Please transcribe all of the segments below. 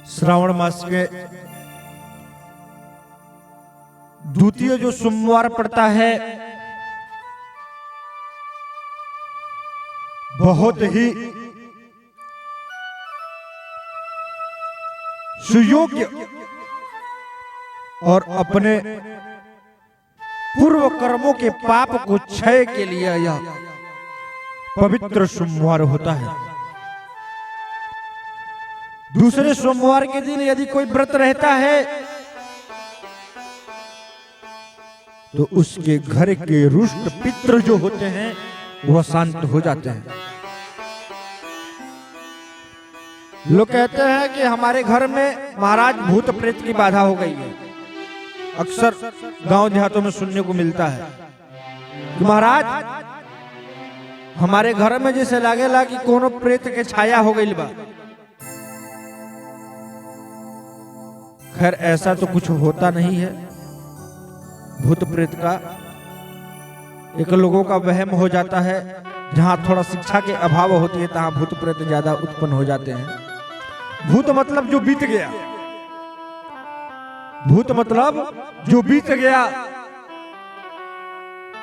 श्रावण मास के द्वितीय जो सोमवार पड़ता है, बहुत ही सुयोग्य और अपने पूर्व कर्मों के पाप को क्षय के लिए यह पवित्र सोमवार होता है। दूसरे सोमवार के दिन यदि कोई व्रत रहता है तो उसके घर के रुष्ट पितृ जो होते हैं वह शांत हो जाते हैं। लोग कहते हैं कि हमारे घर में महाराज भूत प्रेत की बाधा हो गई है। अक्सर गांव देहातों में सुनने को मिलता है कि महाराज हमारे घर में जैसे लागेला कि कोनो प्रेत के छाया हो गई बा। खैर ऐसा तो कुछ होता नहीं है। भूत प्रेत का एक लोगों का वहम हो जाता है। जहां थोड़ा शिक्षा के अभाव होती है तहां भूत प्रेत ज्यादा उत्पन्न हो जाते हैं। भूत मतलब जो बीत गया, भूत मतलब जो बीत गया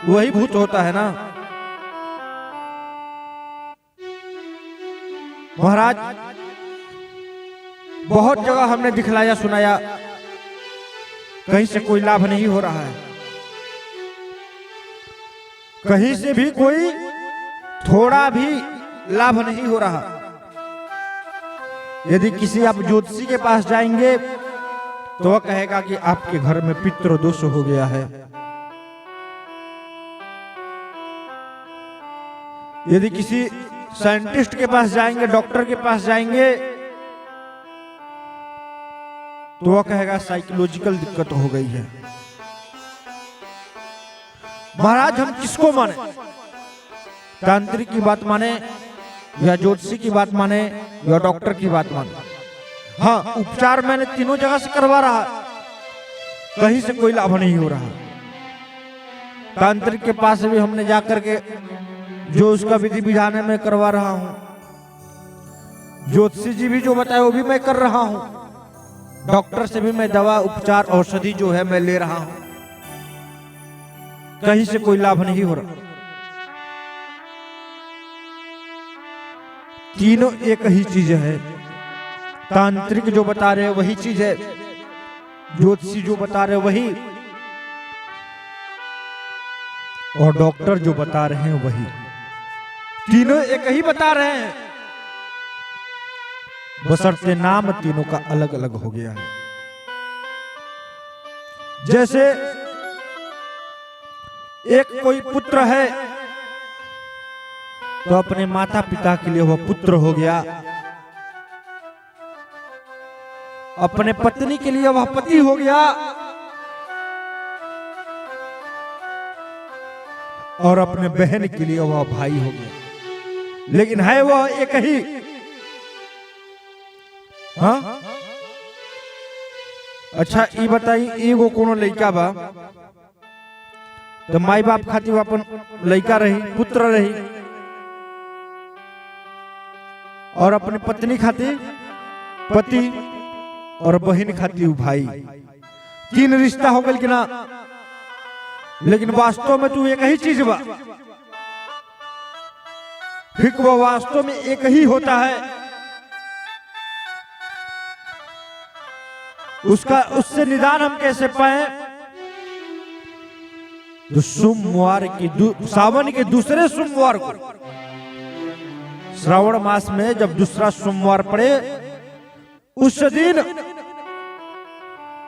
वही भूत होता है ना। महाराज बहुत जगह हमने दिखलाया सुनाया, कहीं से कोई लाभ नहीं हो रहा है। कहीं से भी कोई थोड़ा भी लाभ नहीं हो रहा। यदि किसी आप ज्योतिषी के पास जाएंगे तो वह कहेगा कि आपके घर में पितृ दोष हो गया है। यदि किसी साइंटिस्ट के पास जाएंगे, डॉक्टर के पास जाएंगे तो वह कहेगा साइकोलॉजिकल दिक्कत हो गई है। महाराज हम किसको माने? तांत्रिक की बात माने या ज्योतिषी की बात माने या डॉक्टर की बात माने? हाँ, उपचार मैंने तीनों जगह से करवा रहा, कहीं से कोई लाभ नहीं हो रहा। तांत्रिक के पास भी हमने जाकर के जो उसका विधि विधान है मैं करवा रहा हूं। ज्योतिषी जी भी जो बताए वो भी मैं कर रहा हूं। डॉक्टर से भी मैं दवा उपचार औषधि जो है मैं ले रहा हूं, कहीं से कोई लाभ नहीं हो रहा। तीनों एक ही चीज है। तांत्रिक जो बता रहे हैं वही चीज है, ज्योतिषी जो बता रहे हैं वही, और डॉक्टर जो बता रहे हैं वही। तीनों एक ही बता रहे हैं, बशर्ते नाम तीनों का अलग अलग हो गया है। जैसे एक कोई पुत्र है तो अपने माता पिता के लिए वह पुत्र हो गया, अपने पत्नी के लिए वह पति हो गया, और अपने बहन के लिए वह भाई हो गया। लेकिन है वह एक ही। हाँ, अच्छा ये बताइए, एगो कोनो लड़का बा तो माई बाप खातिर अपन लड़का रही, पुत्र रही, और अपने पत्नी खातिर पति, और बहन खातिर भाई। तीन रिश्ता हो गल कि ना? लेकिन वास्तव में तू एक ही चीज बा। फिर वो वास्तव में एक ही होता है। उससे निदान हम कैसे पाए? तो सोमवार की सावन के दूसरे सोमवार को, श्रावण मास में जब दूसरा सोमवार पड़े उस दिन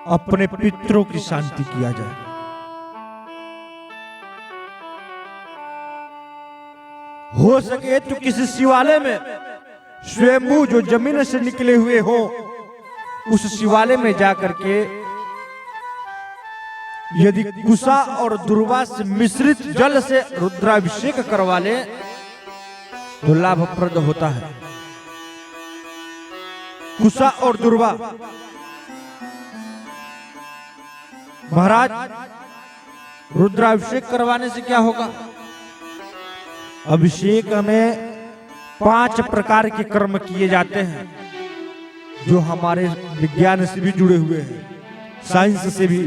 अपने पितरों की शांति किया जाए। हो सके तो किसी शिवालय में स्वयंभू जो जमीन से निकले हुए हो उस शिवालय में जाकर के यदि कुशा और दुर्वा से मिश्रित जल से रुद्राभिषेक करवा ले तो लाभप्रद होता है। कुशा और दुर्वा। महाराज रुद्राभिषेक करवाने से क्या होगा? अभिषेक में 5 प्रकार के कर्म किए जाते हैं। जो हमारे विज्ञान से भी जुड़े हुए हैं, साइंस से भी।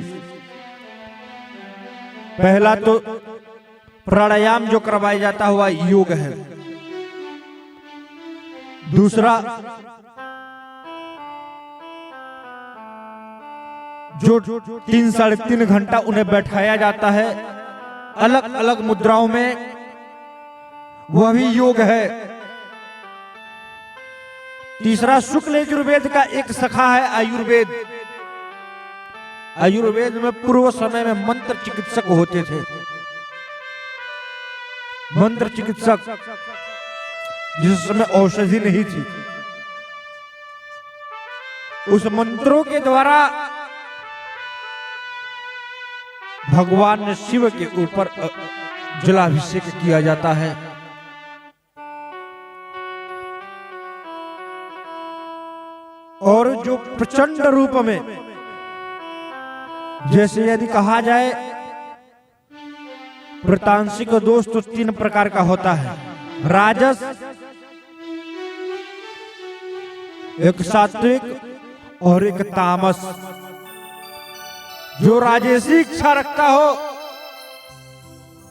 पहला तो प्राणायाम जो करवाया जाता हुआ योग है। दूसरा जो 3 साढ़े 3 घंटा उन्हें बैठाया जाता है अलग अलग मुद्राओं में, वह भी योग है। तीसरा शुक्ल यजुर्वेद का एक शाखा है आयुर्वेद। आयुर्वेद में पूर्व समय में मंत्र चिकित्सक होते थे। मंत्र चिकित्सक, जिस समय औषधि नहीं थी, उस मंत्रों के द्वारा भगवान शिव के ऊपर जलाभिषेक किया जाता है। और जो प्रचंड रूप में, जैसे यदि कहा जाए प्रतांशिक दोष तो 3 प्रकार का होता है। राजस, एक सात्विक और एक तामस। जो राजसी इच्छा रखता हो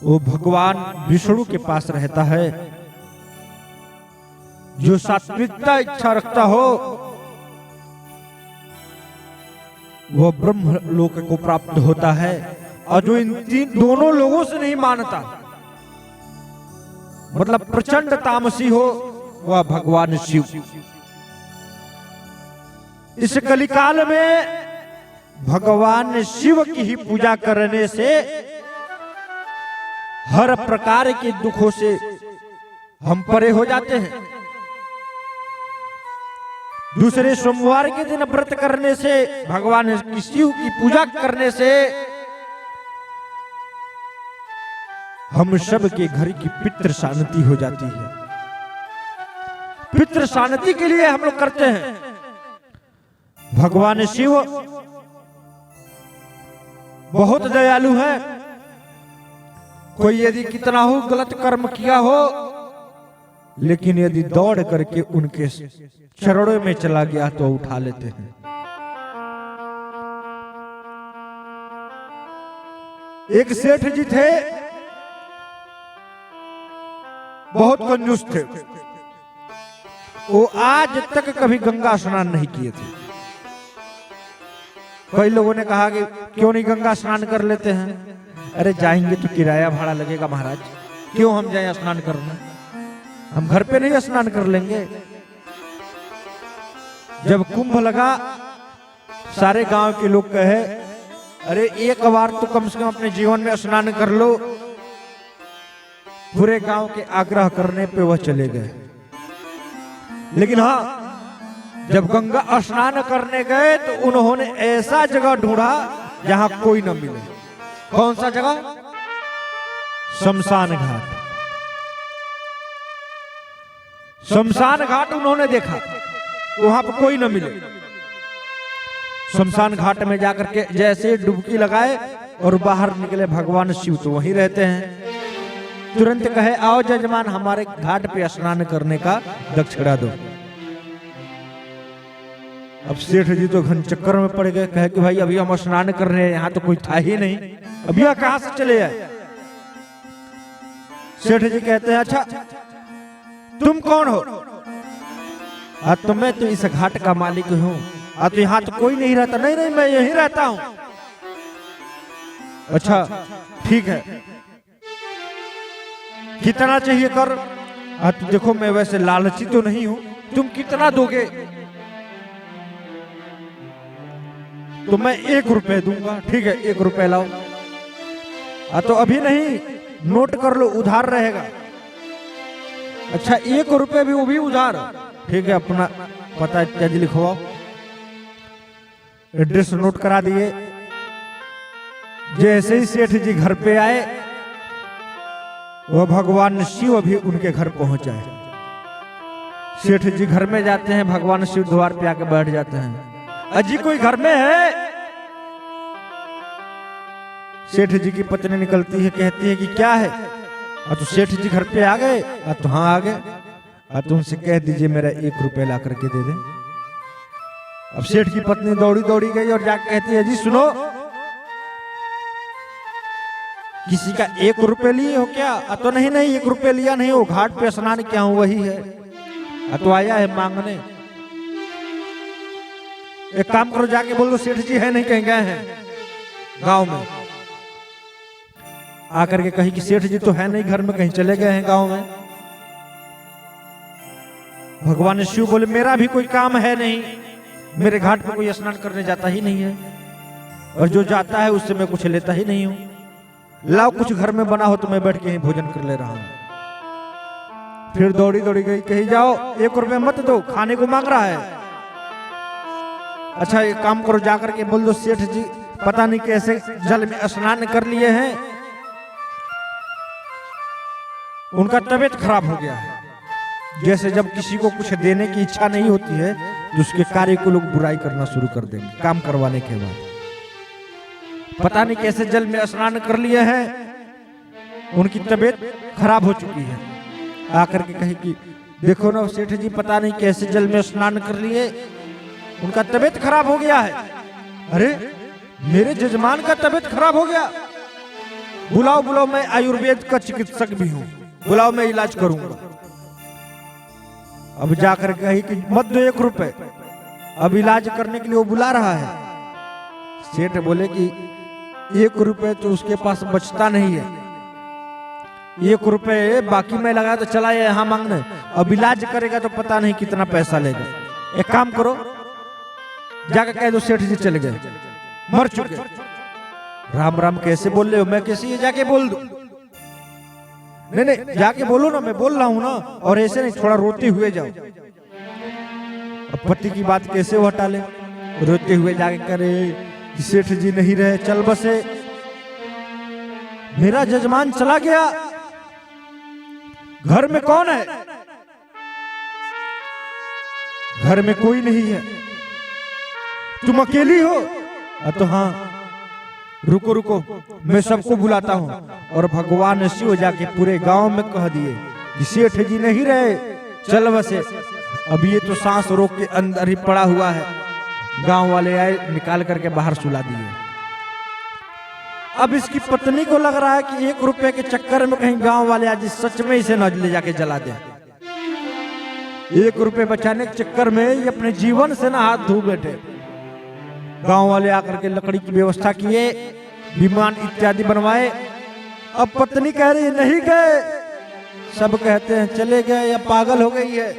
वो भगवान विष्णु के पास रहता है। जो सात्विकता इच्छा रखता हो वह ब्रह्म लोक को प्राप्त होता है। और जो इन दोनों लोगों से नहीं मानता, मतलब प्रचंड तामसी हो, वह भगवान शिव। इस कलिकाल में भगवान शिव की ही पूजा करने से हर प्रकार के दुखों से हम परे हो जाते हैं। दूसरे सोमवार के दिन व्रत करने से, भगवान शिव की पूजा करने से हम सब के घर की पितृ शांति हो जाती है। पितृ शांति के लिए हम लोग करते हैं। भगवान शिव बहुत दयालु है। कोई यदि कितना हो गलत कर्म किया हो, लेकिन यदि दौड़ करके उनके चरणों में चला गया तो उठा लेते हैं। एक सेठ जी थे, बहुत कंजूस थे। वो आज तक कभी गंगा स्नान नहीं किए थे। कई लोगों ने कहा कि क्यों नहीं गंगा स्नान कर लेते हैं? अरे जाएंगे तो किराया भाड़ा लगेगा महाराज, क्यों हम जाएं स्नान करने? हम घर पे नहीं स्नान कर लेंगे। जब कुंभ लगा, सारे गांव के लोग कहे अरे एक बार तो कम से कम अपने जीवन में स्नान कर लो। पूरे गांव के आग्रह करने पे वह चले गए। लेकिन हाँ, जब गंगा स्नान करने गए तो उन्होंने ऐसा जगह ढूंढा जहां कोई न मिले। कौन सा जगह? शमशान घाट। शमशान घाट उन्होंने देखा, वहां पर कोई न मिले। शमशान घाट में जाकर के जैसे डुबकी लगाए और बाहर निकले, भगवान शिव तो वहीं रहते हैं। तुरंत कहे आओ जजमान, हमारे घाट पे स्नान करने का दक्षिणा दो। अब सेठ जी तो घन चक्कर में पड़ गए। कहे कि भाई अभी हम स्नान कर रहे हैं, यहाँ तो कोई था ही नहीं, अभी यहाँ कहां से चले आए? सेठ जी कहते हैं अच्छा तुम कौन हो? तो मैं तो इस घाट का मालिक हूँ। तो यहाँ तो कोई नहीं रहता? नहीं नहीं, मैं यहीं रहता हूँ। अच्छा ठीक है, कितना चाहिए कर? तो देखो मैं वैसे लालची तो नहीं हूं, तुम कितना दोगे? तो मैं 1 रुपए दूंगा। ठीक है 1 रुपए लाओ। तो अभी नहीं, नोट कर लो, उधार रहेगा। अच्छा 1 रुपए भी, वो भी उधार? ठीक है, अपना पता इत्यादि लिखवाओ। एड्रेस नोट करा दिए। जैसे ही सेठ जी घर पे आए, वह भगवान शिव भी उनके घर पहुंच जाए। सेठ जी घर में जाते हैं, भगवान शिव द्वार पे आके बैठ जाते हैं। अजी कोई घर में है? सेठ जी की पत्नी निकलती है, कहती है कि क्या है? तो सेठ जी घर पे आ गए? तो हाँ आ गए। तो उनसे कह दीजिए मेरा 1 रुपए ला करके दे दे। अब सेठ की पत्नी दौड़ी दौड़ी गई और जाकर कहती है, जी सुनो, किसी का 1 रुपए लिए हो क्या? तो नहीं नहीं 1 रुपए लिया नहीं, वो घाट पे स्नान किया हूं वही है। तो आया है मांगने। एक काम करो, जाके बोल दो सेठ जी है नहीं, कहीं गए हैं गांव में। आकर के कही कि सेठ जी तो है नहीं घर में, कहीं चले गए हैं गांव में। भगवान शिव बोले, मेरा भी कोई काम है नहीं, मेरे घाट पे कोई स्नान करने जाता ही नहीं है, और जो जाता है उससे मैं कुछ लेता ही नहीं हूं। लाओ कुछ घर में बना हो तो मैं बैठ के ही भोजन कर ले रहा हूं। फिर दौड़ी दौड़ी गई, कही जाओ 1 रुपए मत दो, खाने को मांग रहा है। अच्छा एक काम करो, जाकर के बोल दो सेठ जी पता नहीं कैसे जल में स्नान कर लिए हैं, उनका तबीयत खराब हो गया है। जैसे जब किसी को कुछ देने की इच्छा नहीं होती है तो उसके कार्य को लोग बुराई करना शुरू कर देंगे काम करवाने के बाद। पता नहीं कैसे जल में स्नान कर लिए हैं, उनकी तबीयत खराब हो चुकी है। आकर के कहे कि देखो ना सेठ जी, पता नहीं कैसे जल में स्नान कर लिए, उनका तबीयत खराब हो गया है। अरे मेरे जजमान का तबीयत खराब हो गया, बुलाओ बुलाओ, मैं आयुर्वेद का चिकित्सक भी हूं, बुलाओ मैं इलाज करूंगा। अब जाकर कही कि मत दो 1 रुपए, अब इलाज करने के लिए वो बुला रहा है। सेठ बोले कि 1 रुपए तो उसके पास बचता नहीं है, 1 रुपए बाकी मैं लगा तो चला यहाँ मांगने, अब इलाज करेगा तो पता नहीं कितना पैसा लेगा। एक काम करो, जाकर कह दो सेठ जी चले गए, मर चुके। राम राम कैसे बोल रहे हो, मैं कैसे जाके बोल दूं? नहीं नहीं जाके बोलो ना, मैं बोल रहा हूं ना, और ऐसे नहीं थोड़ा रोते हुए जाओ। अब पति की बात कैसे वो हटा ले, रोते हुए जाके करे सेठ जी नहीं रहे, चल बसे, मेरा जजमान चला गया, घर में कौन है? घर में कोई नहीं है, तुम अकेली हो? तो हाँ, रुको रुको मैं सबको बुलाता हूं। और भगवान शिव जाके पूरे गांव में कह दिए कि सेठ जी नहीं रहे, चल बसे। अब ये तो सांस रोक के अंदर ही पड़ा हुआ है। गांव वाले आए, निकाल करके बाहर सुला दिए। अब इसकी पत्नी को लग रहा है कि 1 रुपए के चक्कर में कहीं गांव वाले आज सच में इसे न ले जाके जला दे। 1 रुपए बचाने के चक्कर में ये अपने जीवन से ना हाथ धो बैठे। गांव वाले आकर के लकड़ी की व्यवस्था किए, विमान इत्यादि बनवाए। अब पत्नी कह रही है नहीं गए, सब कहते हैं चले गए या पागल हो गई है।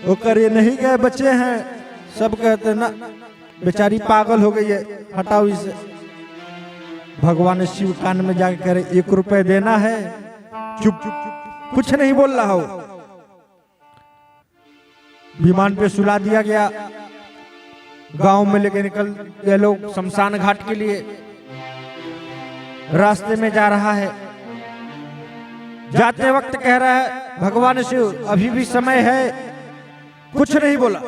वो करे नहीं गए, बच्चे हैं, सब कहते हैं ना बेचारी पागल हो गई है, हटाओ इसे। भगवान शिव कान में जाके कह रहे 1 रुपए देना है, चुप कुछ नहीं बोल रहा हो। विमान पे सुला दिया गया। गांव में लेके निकल गए लोग शमशान घाट के लिए। रास्ते में जा रहा है, जाते वक्त कह रहा है भगवान शिव अभी भी समय है, कुछ नहीं बोला।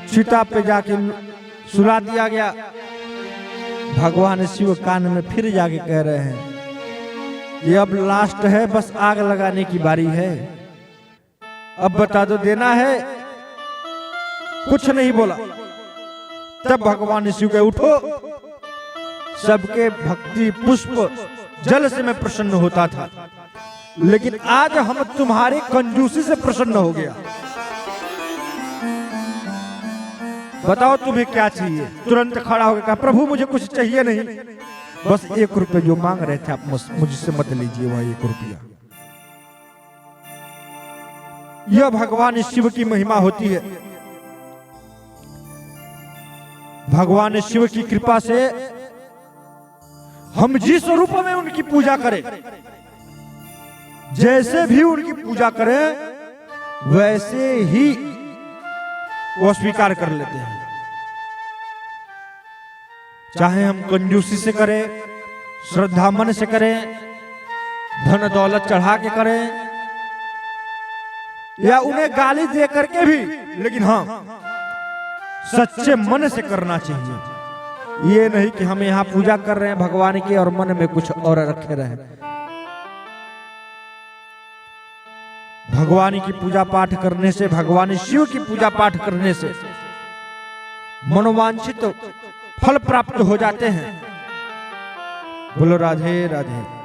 चिता पे जाके सुला दिया गया। भगवान शिव कान में फिर जाके कह रहे हैं ये अब लास्ट है, बस आग लगाने की बारी है, अब बता दो देना है। कुछ नहीं बोला। तब भगवान शिव के उठो, सबके भक्ति पुष्प जल से मैं प्रसन्न होता था, लेकिन आज हम तुम्हारे कंजूसी से प्रसन्न हो गया। बताओ तुम्हें क्या चाहिए? तुरंत खड़ा होकर कहा प्रभु मुझे कुछ चाहिए नहीं, बस 1 रुपए जो मांग रहे थे आप मुझसे मत लीजिए, वह 1 रुपया। यह भगवान शिव की महिमा होती है। भगवान शिव की कृपा से हम जिस रूप में उनकी पूजा करें, जैसे भी उनकी पूजा करें, वैसे ही वो स्वीकार कर लेते हैं। चाहे हम कंजूसी से करें, श्रद्धा मन से करें, धन दौलत चढ़ा के करें, या उन्हें गाली दे करके भी, लेकिन हाँ सच्चे मन से करना चाहिए। ये नहीं कि हम यहाँ पूजा कर रहे हैं भगवान की और मन में कुछ और रखे रहे। भगवान की पूजा पाठ करने से, भगवान शिव की पूजा पाठ करने से मनोवांछित फल प्राप्त हो जाते हैं। बोलो राधे राधे।